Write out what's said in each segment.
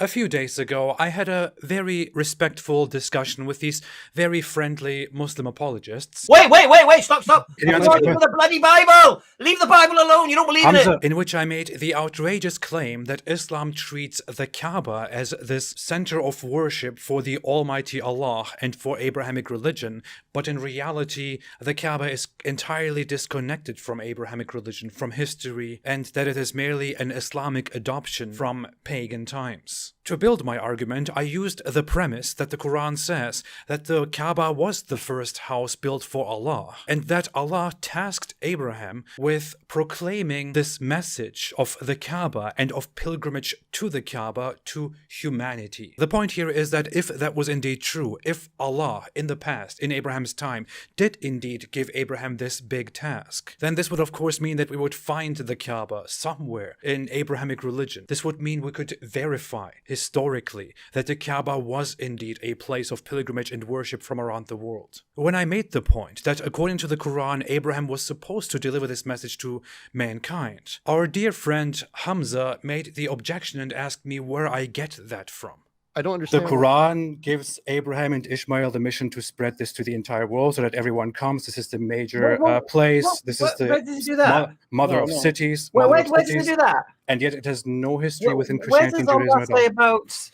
A few days ago, I had a very respectful discussion with these very friendly Muslim apologists. Wait, stop. Can you I'm answer talking the for the bloody Bible! Leave the Bible alone, you don't believe in Hamza, it! in which I made the outrageous claim that Islam treats the Kaaba as this center of worship for the Almighty Allah and for Abrahamic religion, but in reality, the Kaaba is entirely disconnected from Abrahamic religion, from history, and that it is merely an Islamic adoption from pagan times. To build my argument, I used the premise that the Quran says that the Kaaba was the first house built for Allah, and that Allah tasked Abraham with proclaiming this message of the Kaaba and of pilgrimage to the Kaaba to humanity. The point here is that if that was indeed true, if Allah in the past, in Abraham's time, did indeed give Abraham this big task, then this would of course mean that we would find the Kaaba somewhere in Abrahamic religion. This would mean we could verify historically that the Kaaba was indeed a place of pilgrimage and worship from around the world. When I made the point that according to the Quran, Abraham was supposed to deliver this message to mankind, our dear friend Hamza made the objection and asked me where I get that from. I don't understand. The Quran gives Abraham and Ishmael the mission to spread this to the entire world so that everyone comes. This is the major place. This is Where the does he do that? mother of cities. Where mother of does he cities, do that? And yet it has no history within Where Christianity does and Judaism Allah at all. say about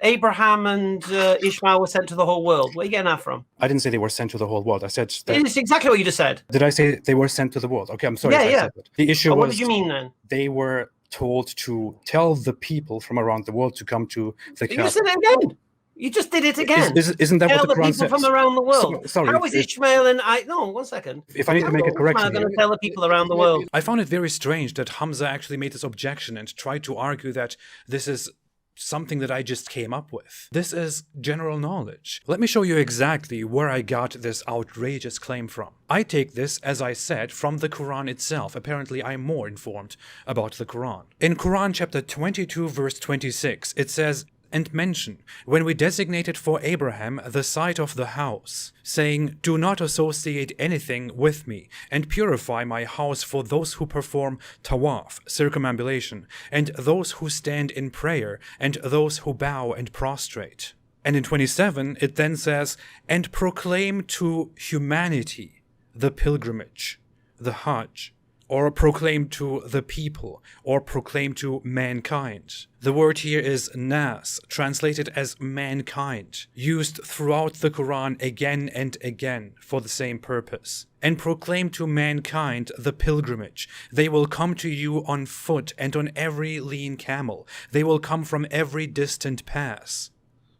Abraham and Ishmael were sent to the whole world? Where are you getting that from? I didn't say they were sent to the whole world. I said that. It's exactly what you just said. Did I say they were sent to the world? Okay, I'm sorry. Yeah, if I yeah. said that. The issue What was did you mean then? they were told to tell the people from around the world to come to the You Kaaba. said it again. You just did it again. Isn't that Tell what the the Quran people says? from around the world. Sorry, How is Ishmael and I? No, 1 second. If I need to make a correction I'm going here. to tell the people around the world. I found it very strange that Hamza actually made this objection and tried to argue that this is something that I just came up with. This is general knowledge. Let me show you exactly where I got this outrageous claim from. I take this, as I said, from the Quran itself. Apparently, I'm more informed about the Quran. In Quran chapter 22, verse 26, it says, "And mention, when we designated for Abraham the site of the house, saying, do not associate anything with me, and purify my house for those who perform tawaf, circumambulation, and those who stand in prayer, and those who bow and prostrate." And in 27, it then says, "And proclaim to humanity the pilgrimage, the Hajj, or proclaim to the people, or proclaim to mankind." The word here is nas, translated as mankind, used throughout the Quran again and again for the same purpose. "And proclaim to mankind the pilgrimage. They will come to you on foot and on every lean camel. They will come from every distant pass."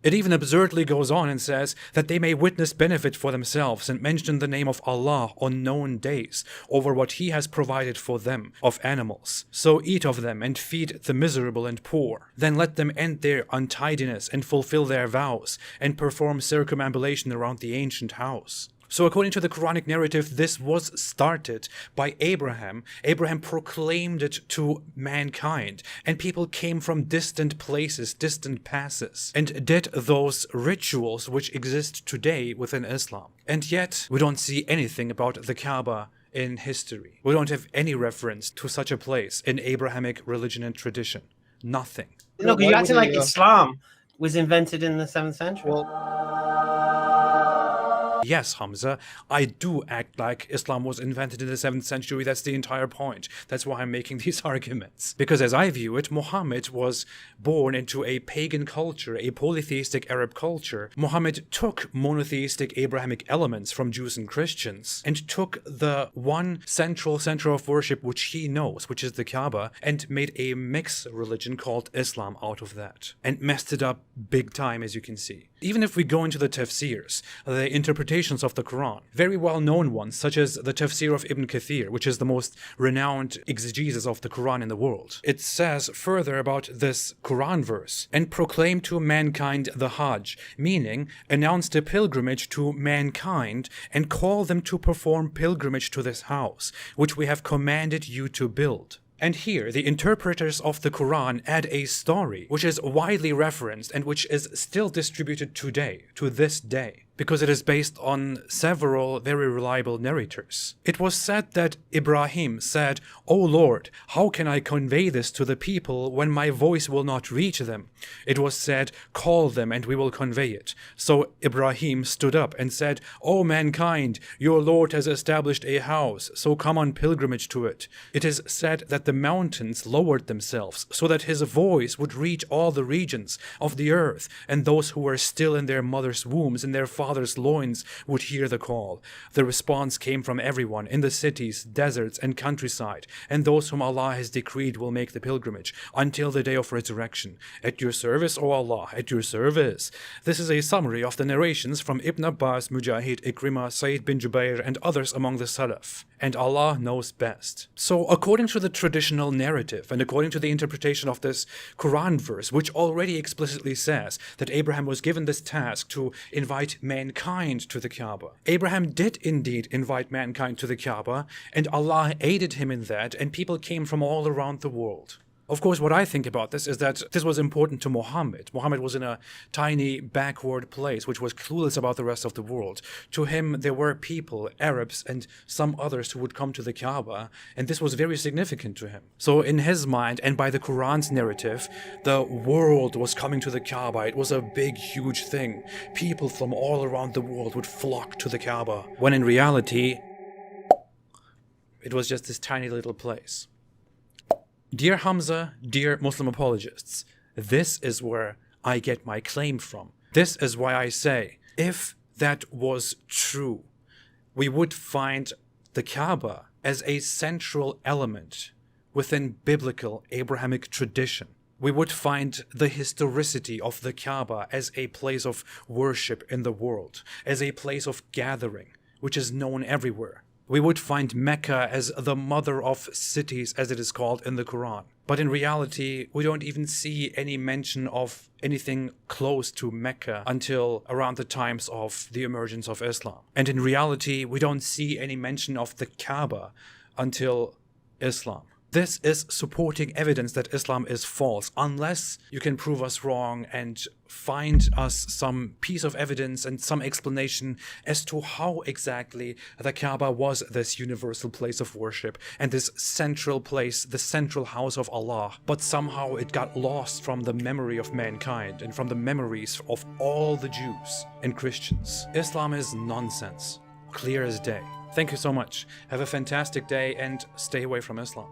It even absurdly goes on and says that they may witness benefit for themselves and mention the name of Allah on known days over what He has provided for them of animals. So eat of them and feed the miserable and poor. Then let them end their untidiness and fulfill their vows and perform circumambulation around the ancient house. So according to the Quranic narrative, this was started by Abraham. Abraham proclaimed it to mankind, and people came from distant places, distant passes, and did those rituals which exist today within Islam. And yet, we don't see anything about the Kaaba in history. We don't have any reference to such a place in Abrahamic religion and tradition. Nothing. No, because you acted like Islam was invented in the 7th century. Yes, Hamza, I do act like Islam was invented in the 7th century. That's the entire point. That's why I'm making these arguments. Because as I view it, Muhammad was born into a pagan culture, a polytheistic Arab culture. Muhammad took monotheistic Abrahamic elements from Jews and Christians and took the one central center of worship which he knows, which is the Kaaba, and made a mixed religion called Islam out of that. And messed it up big time, as you can see. Even if we go into the tafsirs, the interpretations of the Quran, very well-known ones, such as the tafsir of Ibn Kathir, which is the most renowned exegesis of the Quran in the world. It says further about this Quran verse, "And proclaim to mankind the Hajj," meaning announce the pilgrimage to mankind and call them to perform pilgrimage to this house, which we have commanded you to build. And here, the interpreters of the Quran add a story which is widely referenced and which is still distributed today, to this day. because it is based on several very reliable narrators. It was said that Ibrahim said, "O Lord, how can I convey this to the people when my voice will not reach them?" It was said, "Call them and we will convey it." So Ibrahim stood up and said, "O mankind, your Lord has established a house, so come on pilgrimage to it." It is said that the mountains lowered themselves so that his voice would reach all the regions of the earth, and those who were still in their mother's wombs, in their father's loins, would hear the call. The response came from everyone in the cities, deserts, and countryside, and those whom Allah has decreed will make the pilgrimage until the day of resurrection. At your service, O Allah, at your service. This is a summary of the narrations from Ibn Abbas, Mujahid, Ikrimah, Sayyid bin Jubair, and others among the Salaf. And Allah knows best. So according to the traditional narrative, and according to the interpretation of this Quran verse, which already explicitly says that Abraham was given this task to invite mankind to the Kaaba, Abraham did indeed invite mankind to the Kaaba, and Allah aided him in that, and people came from all around the world. Of course, what I think about this is that this was important to Muhammad. Muhammad was in a tiny, backward place, which was clueless about the rest of the world. To him, there were people, Arabs, and some others who would come to the Kaaba, and this was very significant to him. So in his mind, and by the Quran's narrative, the world was coming to the Kaaba. It was a big, huge thing. People from all around the world would flock to the Kaaba, when in reality, it was just this tiny little place. Dear Hamza, dear Muslim apologists, this is where I get my claim from. This is why I say, if that was true, we would find the Kaaba as a central element within biblical Abrahamic tradition. We would find the historicity of the Kaaba as a place of worship in the world, as a place of gathering, which is known everywhere. We would find Mecca as the mother of cities, as it is called in the Quran. But in reality, we don't even see any mention of anything close to Mecca until around the times of the emergence of Islam. And in reality, we don't see any mention of the Kaaba until Islam. This is supporting evidence that Islam is false, unless you can prove us wrong and find us some piece of evidence and some explanation as to how exactly the Kaaba was this universal place of worship and this central place, the central house of Allah. But somehow it got lost from the memory of mankind and from the memories of all the Jews and Christians. Islam is nonsense, clear as day. Thank you so much. Have a fantastic day and stay away from Islam.